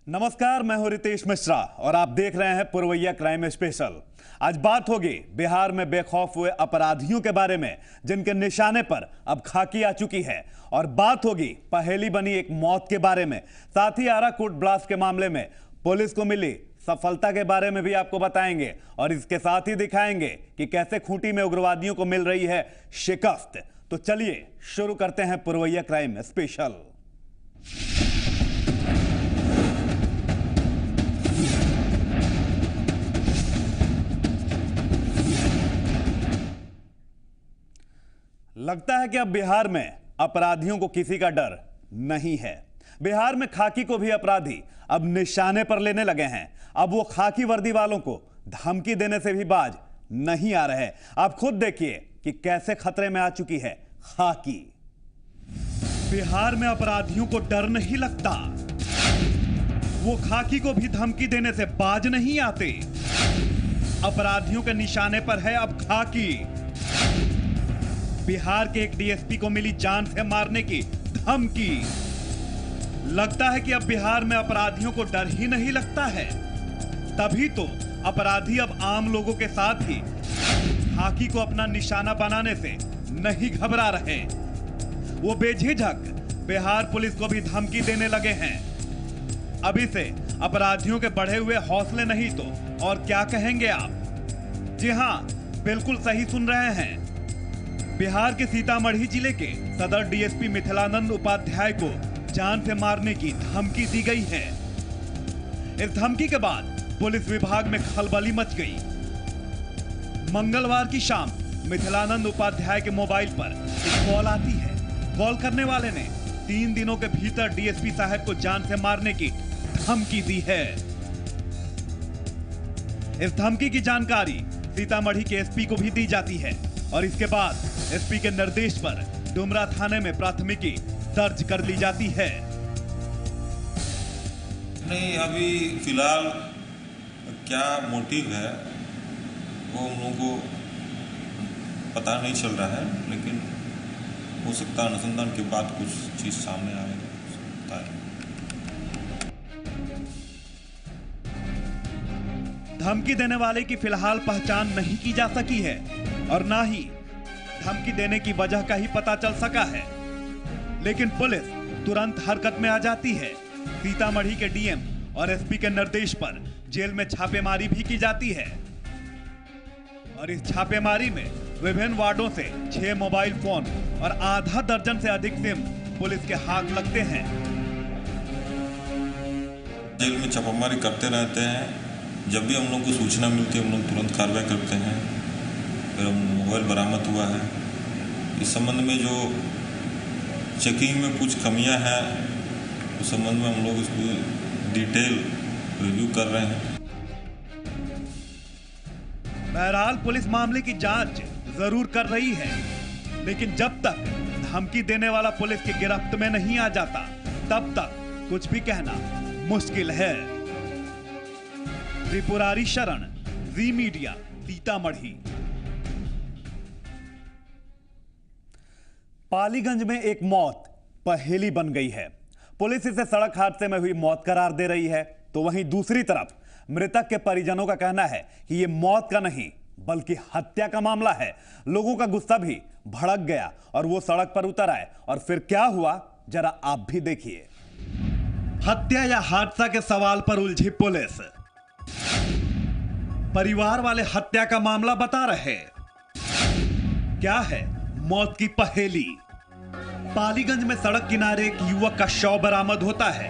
नमस्कार, मैं हूं रितेश मिश्रा और आप देख रहे हैं पुरवैया क्राइम स्पेशल। आज बात होगी बिहार में बेखौफ हुए अपराधियों के बारे में जिनके निशाने पर अब खाकी आ चुकी है, और बात होगी पहेली बनी एक मौत के बारे में। साथ ही आराकूट ब्लास्ट के मामले में पुलिस को मिली सफलता के बारे में भी आपको बताएंगे, और इसके साथ ही दिखाएंगे कि कैसे खूंटी में उग्रवादियों को मिल रही है शिकस्त। तो चलिए शुरू करते हैं पुरवैया क्राइम स्पेशल। लगता है कि अब बिहार में अपराधियों को किसी का डर नहीं है। बिहार में खाकी को भी अपराधी अब निशाने पर लेने लगे हैं। अब वो खाकी वर्दी वालों को धमकी देने से भी बाज नहीं आ रहे। आप खुद देखिए कि कैसे खतरे में आ चुकी है खाकी। बिहार में अपराधियों को डर नहीं लगता, वो खाकी को भी धमकी देने से बाज नहीं आते। अपराधियों के निशाने पर है अब खाकी। बिहार के एक डीएसपी को मिली जान से मारने की धमकी। लगता है कि अब बिहार में अपराधियों को डर ही नहीं लगता है। तभी तो अपराधी अब आम लोगों के साथ ही खाकी को अपना निशाना बनाने से नहीं घबरा रहे। वो बेझिझक बिहार पुलिस को भी धमकी देने लगे हैं। अभी से अपराधियों के बढ़े हुए हौसले नहीं तो और क्या कहेंगे आप। जी हां, बिल्कुल सही सुन रहे हैं। बिहार के सीतामढ़ी जिले के सदर डीएसपी मिथिलानंद उपाध्याय को जान से मारने की धमकी दी गई है। इस धमकी के बाद पुलिस विभाग में खलबली मच गई। मंगलवार की शाम मिथिलानंद उपाध्याय के मोबाइल पर एक कॉल आती है। कॉल करने वाले ने 3 दिनों के भीतर डीएसपी साहब को जान से मारने की धमकी दी है। इस धमकी की जानकारी सीतामढ़ी के एसपी को भी दी जाती है, और इसके बाद एसपी के निर्देश पर डुमरा थाने में प्राथमिकी दर्ज कर ली जाती है। नहीं, अभी फिलहाल क्या मोटिव है वो हम लोगों को पता नहीं चल रहा है, लेकिन हो सकता है अनुसंधान के बाद कुछ चीज सामने आएगा। धमकी देने वाले की फिलहाल पहचान नहीं की जा सकी है, और ना ही धमकी देने की वजह का ही पता चल सका है। लेकिन पुलिस तुरंत हरकत में आ जाती है। सीतामढ़ी के डीएम और एसपी के निर्देश पर जेल में छापेमारी भी की जाती है, और इस छापेमारी में विभिन्न वार्डों से 6 मोबाइल फोन और आधा दर्जन से अधिक सिम पुलिस के हाथ लगते हैं। जेल में छापेमारी करते रहते हैं। जब भी हम लोग को सूचना मिलती है हम लोग तुरंत कार्रवाई करते हैं। फिर मोबाइल बरामद हुआ है। इस संबंध में जो चेकिंग में कुछ कमियां हैं उस संबंध में हम लोग इसको डिटेल रिव्यू कर रहे हैं। बहरहाल पुलिस मामले की जांच जरूर कर रही है, लेकिन जब तक धमकी देने वाला पुलिस की गिरफ्त में नहीं आ जाता तब तक कुछ भी कहना मुश्किल है। त्रिपुरारी शरण, जी मीडिया, सीतामढ़ी। पालीगंज में एक मौत पहेली बन गई है। पुलिस इसे सड़क हादसे में हुई मौत करार दे रही है, तो वहीं दूसरी तरफ मृतक के परिजनों का कहना है कि यह मौत का नहीं बल्कि हत्या का मामला है। लोगों का गुस्सा भी भड़क गया और वो सड़क पर उतर आए, और फिर क्या हुआ जरा आप भी देखिए। हत्या या हादसा के सवाल पर उलझी पुलिस। परिवार वाले हत्या का मामला बता रहे। क्या है मौत की पहेली। पालीगंज में सड़क किनारे एक युवक का शव बरामद होता है,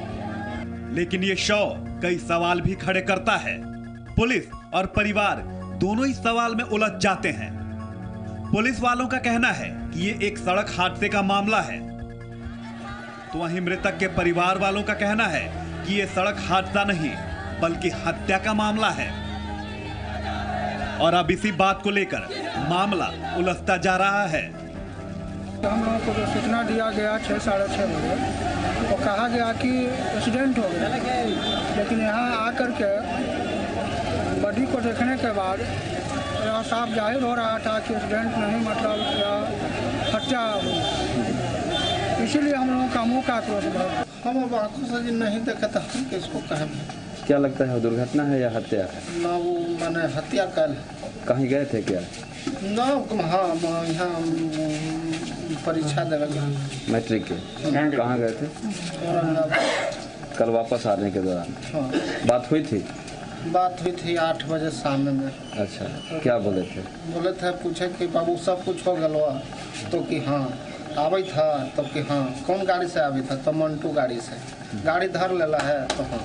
लेकिन यह शव कई सवाल भी खड़े करता है। पुलिस और परिवार दोनों ही सवाल में उलझ जाते हैं। पुलिस वालों का कहना है कि यह एक सड़क हादसे का मामला है, तो वहीं मृतक के परिवार वालों का कहना है कि यह सड़क हादसा नहीं बल्कि हत्या का मामला है। और अब इसी बात को लेकर मामला उलझता जा रहा है। हम लोगों को जो सूचना दिया गया 6 साढ़े 6 बजे, वो कहा गया कि एक्सीडेंट हो गया, लेकिन यहाँ आकर के बॉडी को देखने के बाद यह साफ जाहिर हो रहा था कि एक्सीडेंट नहीं, मतलब हत्या हुई। इसीलिए हम लोगों का मुँह का क्रोध। हम अब आंखों से जी नहीं देखा था, हम किसको कहें। क्या लगता है, दुर्घटना है या हत्या है? ना वो मैंने हत्या कर। कहीं गए थे क्या? ना हाँ, यहाँ परीक्षा देवे गए। मैट्रिक के? कहाँ गए थे? कल वापस आने के दौरान? हाँ। बात हुई थी? बात हुई थी 8 बजे शाम में। अच्छा, क्या बोले थे? बोले थे, पूछे कि बाबू सब कुछ हो गलवा, तो कि हाँ आवे था, तो कि हाँ कौन गाड़ी से आवे था, तो मंटू गाड़ी से, गाड़ी धर लेला है तो हाँ।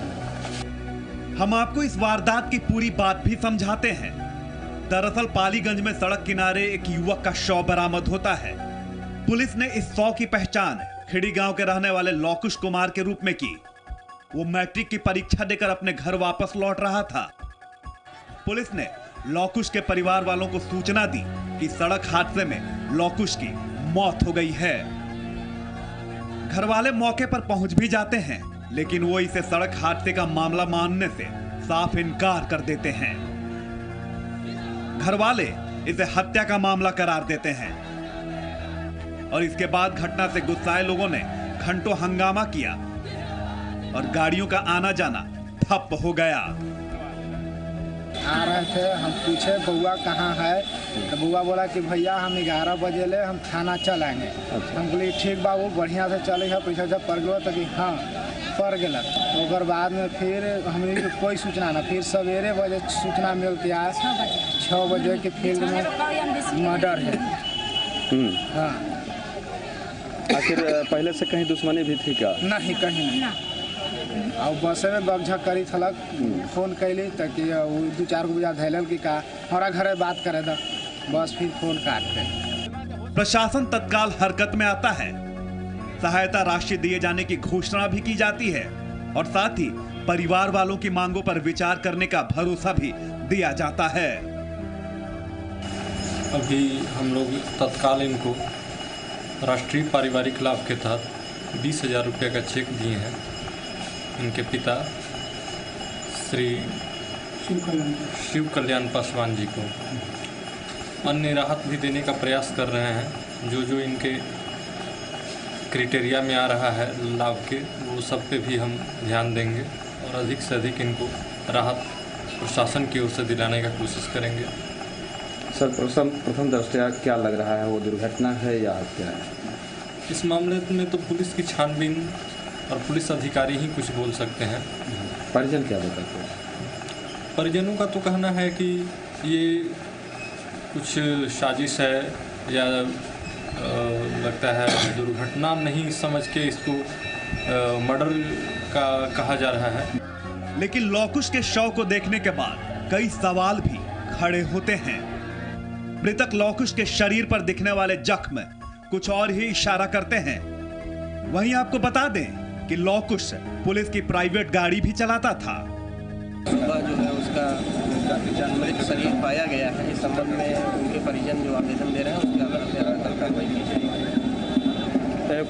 हम आपको इस वारदात की पूरी बात भी समझाते हैं। दरअसल पालीगंज में सड़क किनारे एक युवक का शव बरामद होता है। पुलिस ने इस शव की पहचान खिड़ी गांव के रहने वाले लौकुश कुमार के रूप में की। वो मैट्रिक की परीक्षा देकर अपने घर वापस लौट रहा था। पुलिस ने लौकुश के परिवार वालों को सूचना दी कि सड़क हादसे में लौकुश की मौत हो गई है। घर वाले मौके पर पहुंच भी जाते हैं, लेकिन वो इसे सड़क हादसे का मामला मानने से साफ इनकार कर देते हैं। घर वाले इसे हत्या का मामला करार देते हैं और इसके बाद घटना से गुस्साए लोगों ने घंटों हंगामा किया और गाड़ियों का आना जाना ठप हो गया। आ रहे थे, हम पूछे बउआ कहाँ है, तो बउआ बोला कि भैया हम 11 बजे ले हम थाना चल आएंगे। हम बोले ठीक बाबू बढ़िया से चले है, पैसा जब पड़ गया तो कि हाँ पड़ गया। ओकर बाद में फिर हमें कोई सूचना ना, फिर सवेरे बजे सूचना मिलती है 6 बजे के फील्ड में मर्डर है। हाँ। आखिर पहले से कहीं दुश्मनी भी थी क्या? नहीं, कहीं नहीं। और बस में बगझक करी थलक, फोन कैली ताकि 2-4 बजे धैलल कि का हमारा घरे बात करे था, बस फिर फोन काट दे। प्रशासन तत्काल हरकत में आता है। सहायता राशि दिए जाने की घोषणा भी की जाती है और साथ ही परिवार वालों की मांगों पर विचार करने का भरोसा भी दिया जाता है। अभी हम लोग तत्काल इनको राष्ट्रीय पारिवारिक लाभ के तहत 20,000 रुपये का चेक दिए हैं। इनके पिता श्री शिव कल्याण पासवान जी को अन्य राहत भी देने का प्रयास कर रहे हैं। जो इनके क्राइटेरिया में आ रहा है लाभ के, वो सब पे भी हम ध्यान देंगे और अधिक से अधिक इनको राहत प्रशासन की ओर से दिलाने का कोशिश करेंगे। सर, प्रथम दृष्टया क्या लग रहा है, वो दुर्घटना है या हत्या है? इस मामले में तो पुलिस की छानबीन और पुलिस अधिकारी ही कुछ बोल सकते हैं। परिजन क्या बताते हैं? परिजनों का तो कहना है कि ये कुछ साजिश है या लगता है दुर्घटना नहीं समझ के इसको मर्डर का कहा जा रहा है। लेकिन लौकुश के शव को देखने के बाद कई सवाल भी खड़े होते हैं। मृतक लौकुश के शरीर पर दिखने वाले जख्म कुछ और ही इशारा करते हैं। वहीं आपको बता दें कि लौकुश पुलिस की प्राइवेट गाड़ी भी चलाता था। सुबह जो है उसका मृत शरीर पाया गया है। इस संबंध में उनके परिजन जो आवेदन दे रहे हैं उसका अदालत कार्रवाई की जाएगी।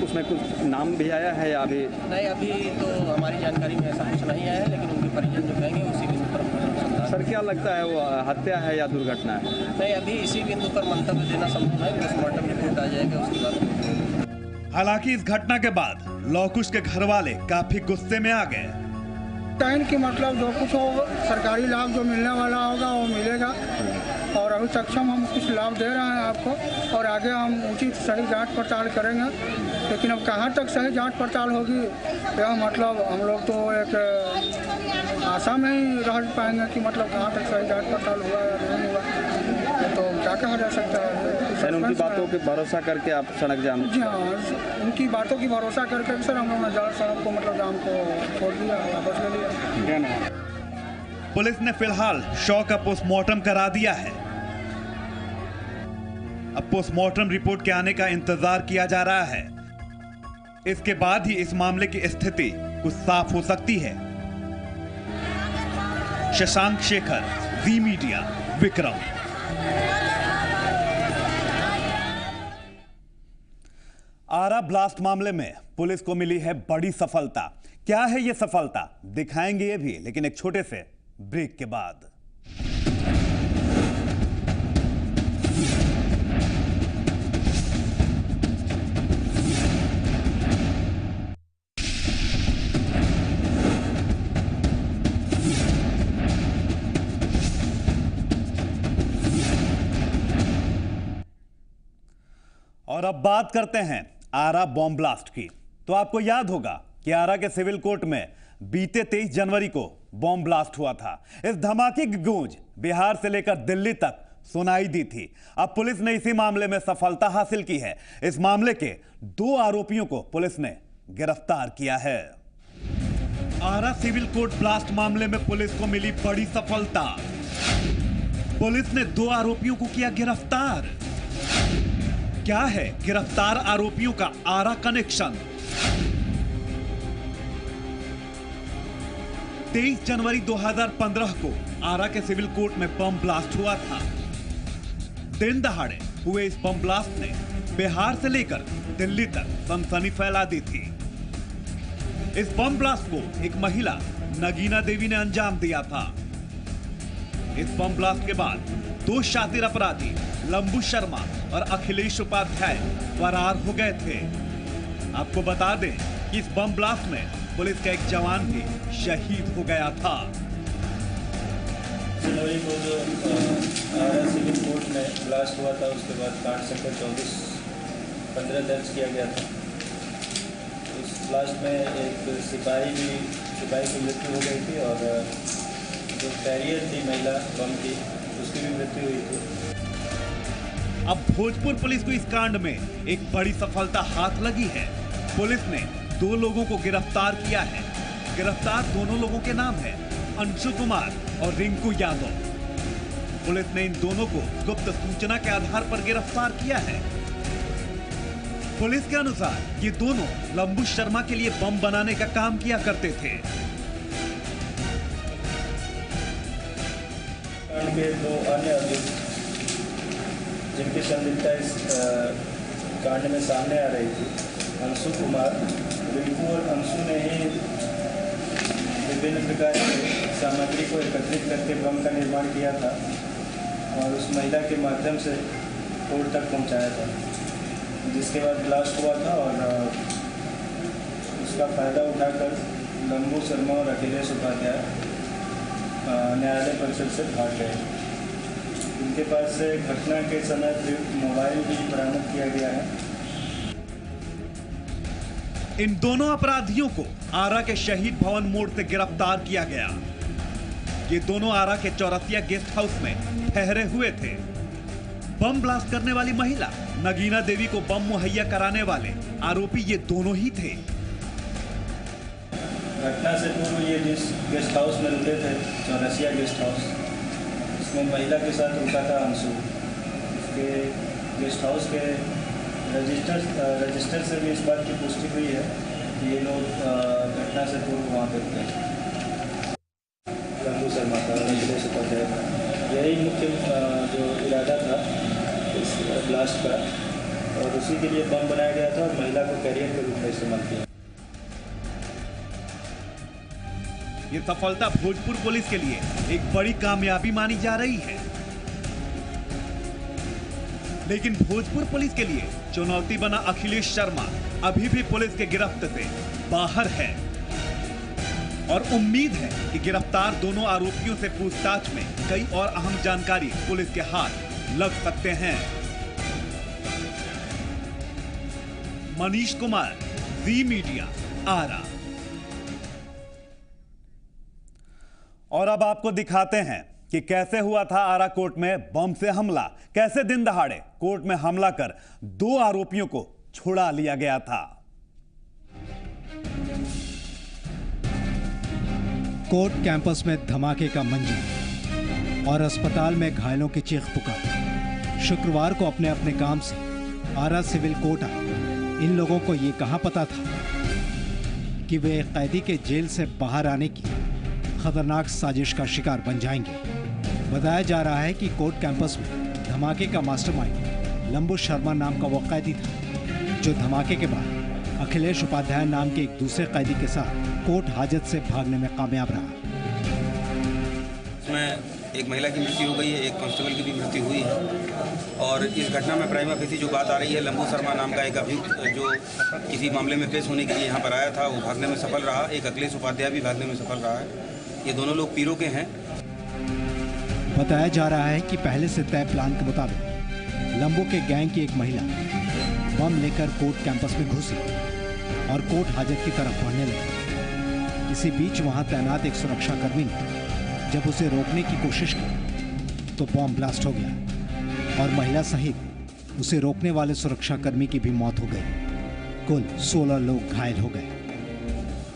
उसमें कुछ नाम भी आया है या अभी नहीं? अभी तो हमारी जानकारी में ऐसा कुछ नहीं आया है, लेकिन उनके परिजन जो कहेंगे उसी बिंदु पर। सर, क्या लगता है, वो हत्या है या दुर्घटना है? नहीं, अभी इसी बिंदु पर मंतव्य देना संभव है। पोस्टमार्टम रिपोर्ट आ जाएगा, उसके बाद। हालांकि इस घटना के बाद लौकुश के घर वाले काफी गुस्से में आ गए। टाइम की मतलब जो कुछ हो, सरकारी लाभ जो मिलने वाला होगा वो मिलेगा और अभी सक्षम हम कुछ लाभ दे रहे हैं आपको और आगे हम उचित सही जांच पड़ताल करेंगे। लेकिन अब कहाँ तक सही जांच पड़ताल होगी यह मतलब हम लोग तो एक आशा में ही रह पाएंगे कि मतलब कहाँ तक सही जांच पड़ताल हुआ या नहीं हुआ, तो क्या कहा जा सकता है। उनकी बातों पे भरोसा करके आप सड़क जाम? जी हाँ, उनकी बातों की भरोसा करके सर हम लोगों ने सड़क को मतलब जाम को छोड़ दिया, वापस ले लिया। पुलिस ने फिलहाल शव का पोस्टमार्टम करा दिया है। अब पोस्टमार्टम रिपोर्ट के आने का इंतजार किया जा रहा है। इसके बाद ही इस मामले की स्थिति कुछ साफ हो सकती है। शशांक शेखर, जी मीडिया, विक्रम। आरा ब्लास्ट मामले में पुलिस को मिली है बड़ी सफलता। क्या है यह सफलता, दिखाएंगे ये भी, लेकिन एक छोटे से ब्रेक के बाद। और अब बात करते हैं आरा बॉम्ब ब्लास्ट की। तो आपको याद होगा कि आरा के सिविल कोर्ट में बीते 23 जनवरी को बॉम्ब ब्लास्ट हुआ था। इस धमाके की गूंज बिहार से लेकर दिल्ली तक सुनाई दी थी। अब पुलिस ने इसी मामले में सफलता हासिल की है। इस मामले के 2 आरोपियों को पुलिस ने गिरफ्तार किया है। आरा सिविल कोर्ट ब्लास्ट मामले में पुलिस को मिली बड़ी सफलता। पुलिस ने 2 आरोपियों को किया गिरफ्तार। क्या है गिरफ्तार आरोपियों का आरा कनेक्शन? 23 जनवरी 2015 को आरा के सिविल कोर्ट में बम ब्लास्ट हुआ था। दिन दहाड़े हुए इस बम ब्लास्ट ने बिहार से लेकर दिल्ली तक सनसनी फैला दी थी। इस बम ब्लास्ट को एक महिला नगीना देवी ने अंजाम दिया था। इस बम ब्लास्ट के बाद 2 शातिर अपराधी लंबू शर्मा और अखिलेश उपाध्याय फरार हो गए थे। आपको बता दें कि इस बम ब्लास्ट में पुलिस का एक जवान भी शहीद हो गया था। जनवरी को जो आरा सिविल कोर्ट में ब्लास्ट हुआ था, उसके बाद कांड संख्या 24/15 दर्ज किया गया था। उस ब्लास्ट में एक सिपाही की मृत्यु हो गई थी और जो कैरियर थी महिला बम की, उसकी भी मृत्यु हुई थी। अब भोजपुर पुलिस को इस कांड में एक बड़ी सफलता हाथ लगी है। पुलिस ने 2 लोगों को गिरफ्तार किया है। गिरफ्तार दोनों लोगों के नाम है अंशु कुमार और रिंकू यादव। पुलिस ने इन दोनों को गुप्त सूचना के आधार पर गिरफ्तार किया है। पुलिस के अनुसार ये दोनों लंबू शर्मा के लिए बम बनाने का काम किया करते थे। कांड के 2 अन्य अभियुक्त जिनकी संलिप्तता इस कांड में सामने आ रही थी, अंशु कुमार, रिंकू और अंशु ने ही विभिन्न प्रकार की सामग्री को एकत्रित करके बम का निर्माण किया था और उस महिला के माध्यम से कोर्ट तक पहुंचाया था, जिसके बाद ब्लास्ट हुआ था और उसका फायदा उठाकर लंबू शर्मा और अखिलेश उपाध्याय न्यायालय परिसर से भाग गए। उनके पास से घटना के समय मोबाइल भी बरामद किया गया है। इन दोनों अपराधियों को आरा के शहीद भवन मोड़ से गिरफ्तार किया गया। ये दोनों आरा के चौरसिया गेस्ट हाउस में ठहरे हुए थे। बम ब्लास्ट करने वाली महिला नगीना देवी को बम मुहैया कराने वाले आरोपी ये दोनों ही थे। घटना से पूर्व ये जिस गेस्ट हाउस में रुके थे, चौरसिया गेस्ट हाउस, इसमें महिला के साथ रुका था अंशु। उसके गेस्ट हाउस के रजिस्टर से भी इस बात की पुष्टि हुई है कि ये लोग घटना से पूर्व वहाँ पर थे। लंबू शर्मा का, अखिलेश उपाध्याय का यही मुख्य जो इरादा था इस ब्लास्ट का, और उसी के लिए बम बनाया गया था और महिला को कैरियर के रूप में इस्तेमाल किया। ये सफलता भोजपुर पुलिस के लिए एक बड़ी कामयाबी मानी जा रही है। लेकिन भोजपुर पुलिस के लिए चुनौती बना अखिलेश शर्मा अभी भी पुलिस के गिरफ्त से बाहर है और उम्मीद है कि गिरफ्तार दोनों आरोपियों से पूछताछ में कई और अहम जानकारी पुलिस के हाथ लग सकते हैं। मनीष कुमार, जी मीडिया, आरा। और अब आपको दिखाते हैं कि कैसे हुआ था आरा कोर्ट में बम से हमला। कैसे दिन दहाड़े कोर्ट में हमला कर 2 आरोपियों को छुड़ा लिया गया था। कोर्ट कैंपस में धमाके का मंजर और अस्पताल में घायलों की चीख पुकार। शुक्रवार को अपने अपने काम से आरा सिविल कोर्ट आए इन लोगों को ये कहां पता था कि वे एक कैदी के जेल से बाहर आने की खतरनाक साजिश का शिकार बन जाएंगे। बताया जा रहा है कि कोर्ट कैंपस में धमाके का मास्टरमाइंड लंबू शर्मा नाम का वो कैदी था, जो धमाके के बाद अखिलेश उपाध्याय नाम के एक दूसरे कैदी के साथ कोर्ट हाजत से भागने में कामयाब रहा। इसमें एक महिला की मृत्यु हो गई है, एक कांस्टेबल की भी मृत्यु हुई है और इस घटना में प्राइमा फेसी जो बात आ रही है, लंबू शर्मा नाम का एक अभियुक्त जो किसी मामले में पेश होने के लिए यहाँ पर आया था, वो भागने में सफल रहा। एक अखिलेश उपाध्याय भी भागने में सफल रहा है। ये दोनों लोग पीरों के हैं। बताया जा रहा है कि पहले से तय प्लान के मुताबिक लंबू के गैंग की एक महिला बम लेकर कोर्ट कैंपस में घुसी और कोर्ट हाजत की तरफ बढ़ने लगी। इसी बीच वहां तैनात एक सुरक्षाकर्मी ने जब उसे रोकने की कोशिश की तो बम ब्लास्ट हो गया और महिला सहित उसे रोकने वाले सुरक्षाकर्मी की भी मौत हो गई। कुल 16 लोग घायल हो गए।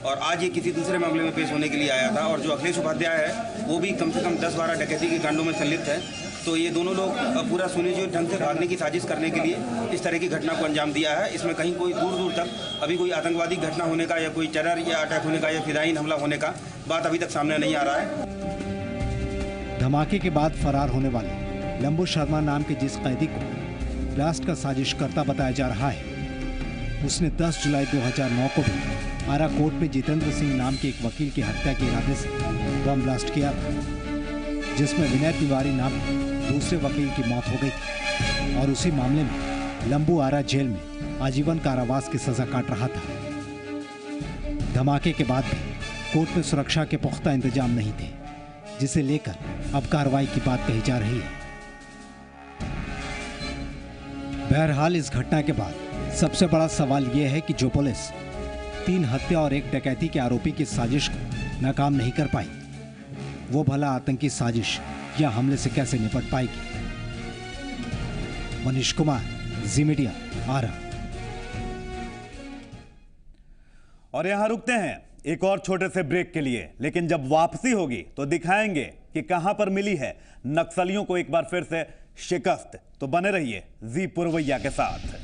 और आज ये किसी दूसरे मामले में पेश होने के लिए आया था और जो अखिलेश उपाध्याय है वो भी कम से कम 10-12 डकैती के कांडों में संलिप्त है। तो ये दोनों लोग पूरा सुनिश्चित ढंग से भागने की साजिश करने के लिए इस तरह की घटना को अंजाम दिया है। इसमें कहीं कोई दूर दूर तक अभी कोई आतंकवादी घटना होने का या कोई टेरर या अटैक होने का या फिदायीन हमला होने का बात अभी तक सामने नहीं आ रहा है। धमाके के बाद फरार होने वाले लंबू शर्मा नाम के जिस कैदी को ब्लास्ट का साजिशकर्ता बताया जा रहा है, उसने 10 जुलाई 2009 को भी आरा कोर्ट में जितेंद्र सिंह नाम के एक वकील की हत्या के इरादे से बम ब्लास्ट किया था, जिसमें विनय तिवारी नाम के दूसरे वकील की मौत हो गई थी और उसी मामले में लंबू आरा जेल में आजीवन कारावास की सजा काट रहा था। धमाके के बाद भी कोर्ट में सुरक्षा के पुख्ता इंतजाम नहीं थे, जिसे लेकर अब कार्रवाई की बात कही जा रही है। बहरहाल इस घटना के बाद सबसे बड़ा सवाल यह है कि जो पुलिस 3 हत्या और 1 डकैती के आरोपी की साजिश को नाकाम नहीं कर पाई, वो भला आतंकी साजिश या हमले से कैसे निपट पाएगी। मनीष कुमार, जी मीडिया, आरा। और यहां रुकते हैं एक और छोटे से ब्रेक के लिए, लेकिन जब वापसी होगी तो दिखाएंगे कि कहां पर मिली है नक्सलियों को एक बार फिर से शिकस्त। तो बने रहिए जी पुरवैया के साथ।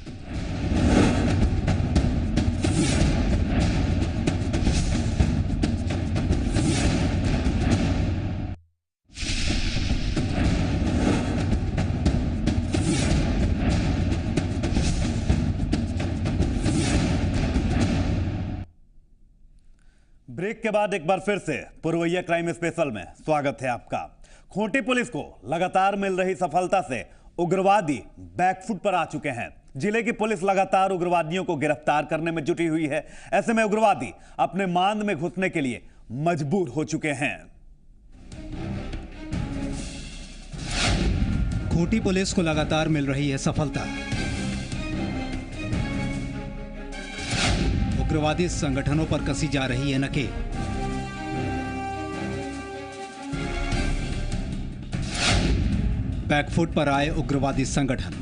ब्रेक के बाद एक बार फिर से पुरवैया क्राइम स्पेशल में स्वागत है आपका। खूंटी पुलिस को लगातार मिल रही सफलता से उग्रवादी बैकफुट पर आ चुके हैं। जिले की पुलिस लगातार उग्रवादियों को गिरफ्तार करने में जुटी हुई है। ऐसे में उग्रवादी अपने मांद में घुसने के लिए मजबूर हो चुके हैं। खूंटी पुलिस को लगातार मिल रही है सफलता। उग्रवादी संगठनों पर कसी जा रही है नकेल। बैकफुट पर आए उग्रवादी संगठन।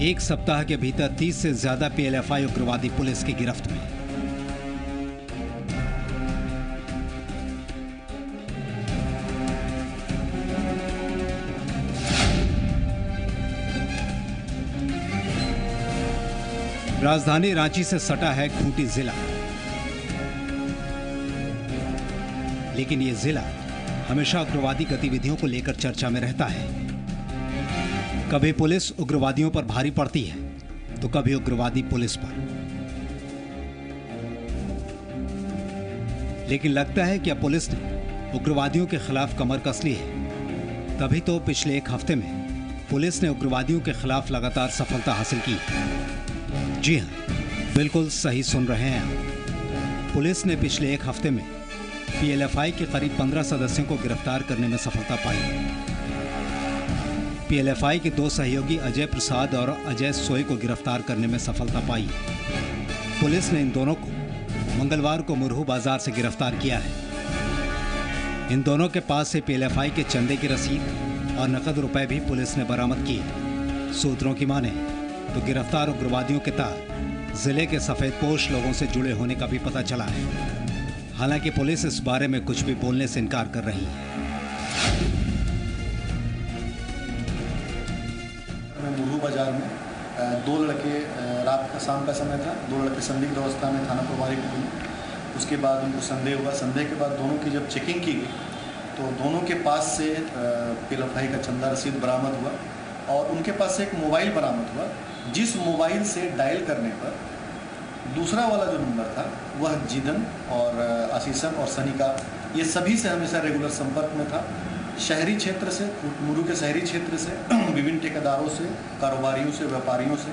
एक सप्ताह के भीतर 30 से ज्यादा पीएलएफआई उग्रवादी पुलिस की गिरफ्त में। राजधानी रांची से सटा है खूंटी जिला, लेकिन यह जिला हमेशा उग्रवादी गतिविधियों को लेकर चर्चा में रहता है। कभी पुलिस उग्रवादियों पर भारी पड़ती है तो कभी उग्रवादी पुलिस पर। लेकिन लगता है कि अब पुलिस ने उग्रवादियों के खिलाफ कमर कस ली है। तभी तो पिछले एक हफ्ते में पुलिस ने उग्रवादियों के खिलाफ लगातार सफलता हासिल की। जी हां, बिल्कुल सही सुन रहे हैं आप। पुलिस ने पिछले एक हफ्ते में पीएलएफआई के करीब 15 सदस्यों को गिरफ्तार करने में सफलता पाई। पीएलएफआई के 2 सहयोगी अजय प्रसाद और अजय सोय को गिरफ्तार करने में सफलता पाई। पुलिस ने इन दोनों को मंगलवार को मुरहू बाजार से गिरफ्तार किया है। इन दोनों के पास से पीएलएफआई के चंदे की रसीद और नकद रुपए भी पुलिस ने बरामद किए। सूत्रों की माने तो गिरफ्तार उग्रवादियों के तार जिले के सफेदपोश लोगों से जुड़े होने का भी पता चला है। हालांकि पुलिस इस बारे में कुछ भी बोलने से इनकार कर रही है। मुरहू बाजार में 2 लड़के, रात का शाम का समय था, 2 लड़के संदिग्ध अवस्था में थाना प्रभारी को मिले। उसके बाद उनको संदेह हुआ। संदेह के बाद दोनों की जब चेकिंग की गई तो दोनों के पास से पीएलएफआई का चंदा रसीद बरामद हुआ और उनके पास से एक मोबाइल बरामद हुआ, जिस मोबाइल से डायल करने पर दूसरा वाला जो नंबर था वह जिदन और आशीषन और सनी का, ये सभी से हमेशा रेगुलर संपर्क में था। शहरी क्षेत्र से, मुरहू के शहरी क्षेत्र से, विभिन्न ठेकेदारों से, कारोबारियों से, व्यापारियों से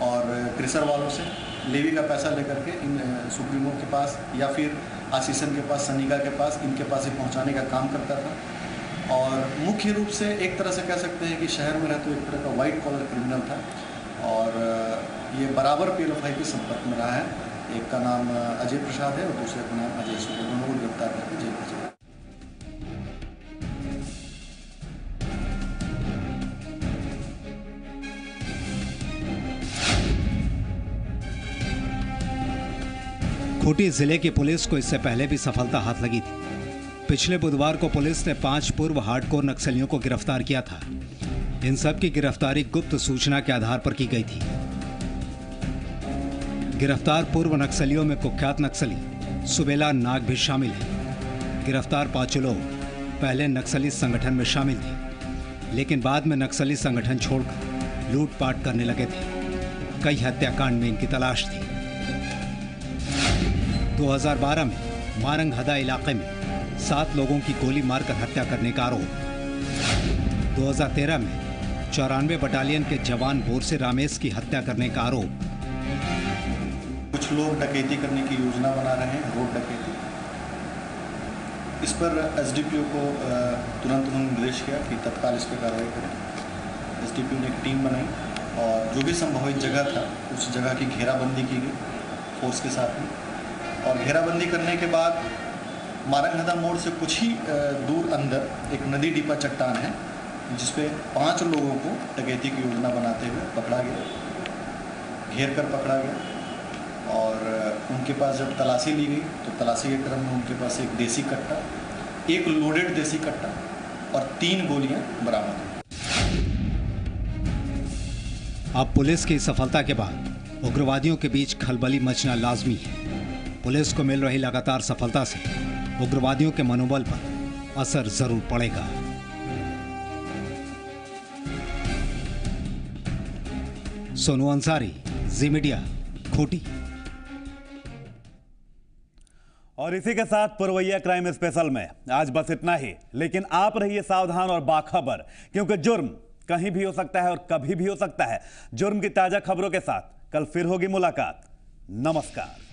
और क्रेशर वालों से लेवी का पैसा लेकर के इन सुप्रीमो के पास या फिर आशीषन के पास, सनिका के पास, इनके पास ही पहुंचाने का काम करता था। और मुख्य रूप से एक तरह से कह सकते हैं कि शहर में रहते एक तरह का वाइट कॉलर क्रिमिनल था और ये बराबर पीएलएफआई के संपर्क में रहा है। एक का नाम अजय प्रसाद है और दूसरे का नाम अजय सूर्य, दोनों को गिरफ्तार करके जेल भेजा। खूंटी जिले की पुलिस को इससे पहले भी सफलता हाथ लगी थी। पिछले बुधवार को पुलिस ने 5 पूर्व हार्डकोर नक्सलियों को गिरफ्तार किया था। इन सब की गिरफ्तारी गुप्त सूचना के आधार पर की गई थी। गिरफ्तार पूर्व नक्सलियों में कुख्यात नक्सली सुबेला नाग भी शामिल है। गिरफ्तार 5 लोग पहले नक्सली संगठन में शामिल थे, लेकिन बाद में नक्सली संगठन छोड़कर लूटपाट करने लगे थे। कई हत्याकांड में इनकी तलाश थी। 2012 में मारंगहदा इलाके में 7 लोगों की गोली मारकर हत्या करने का आरोप। 2013 में 94 बटालियन के जवान बोरसे रामेश की हत्या करने का आरोप। कुछ लोग डकैती करने की योजना बना रहे हैं, रोड डकैती। इस पर एसडीपीओ को तुरंत उन्होंने निर्देश किया कि तत्काल इस पर कार्रवाई करें। एसडीपीओ ने एक टीम बनाई और जो भी संभावित जगह था उस जगह की घेराबंदी की गई फोर्स के साथ में। और घेराबंदी करने के बाद मारंगहदा मोड़ से कुछ ही दूर अंदर एक नदी डिपा चट्टान है जिसपे 5 लोगों को डकैती की योजना बनाते हुए पकड़ा गया, घेर कर पकड़ा गया। और उनके पास जब तलाशी ली गई तो तलाशी के क्रम में उनके पास एक देसी कट्टा, एक लोडेड देसी कट्टा और 3 गोलियां बरामद हुई। अब पुलिस की सफलता के बाद उग्रवादियों के बीच खलबली मचना लाजमी है। पुलिस को मिल रही लगातार सफलता से उग्रवादियों के मनोबल पर असर जरूर पड़ेगा। सोनू अंसारी, जी मीडिया, खूंटी। और इसी के साथ पुरवैया क्राइम स्पेशल में आज बस इतना ही। लेकिन आप रहिए सावधान और बाखबर, क्योंकि जुर्म कहीं भी हो सकता है और कभी भी हो सकता है। जुर्म की ताजा खबरों के साथ कल फिर होगी मुलाकात। नमस्कार।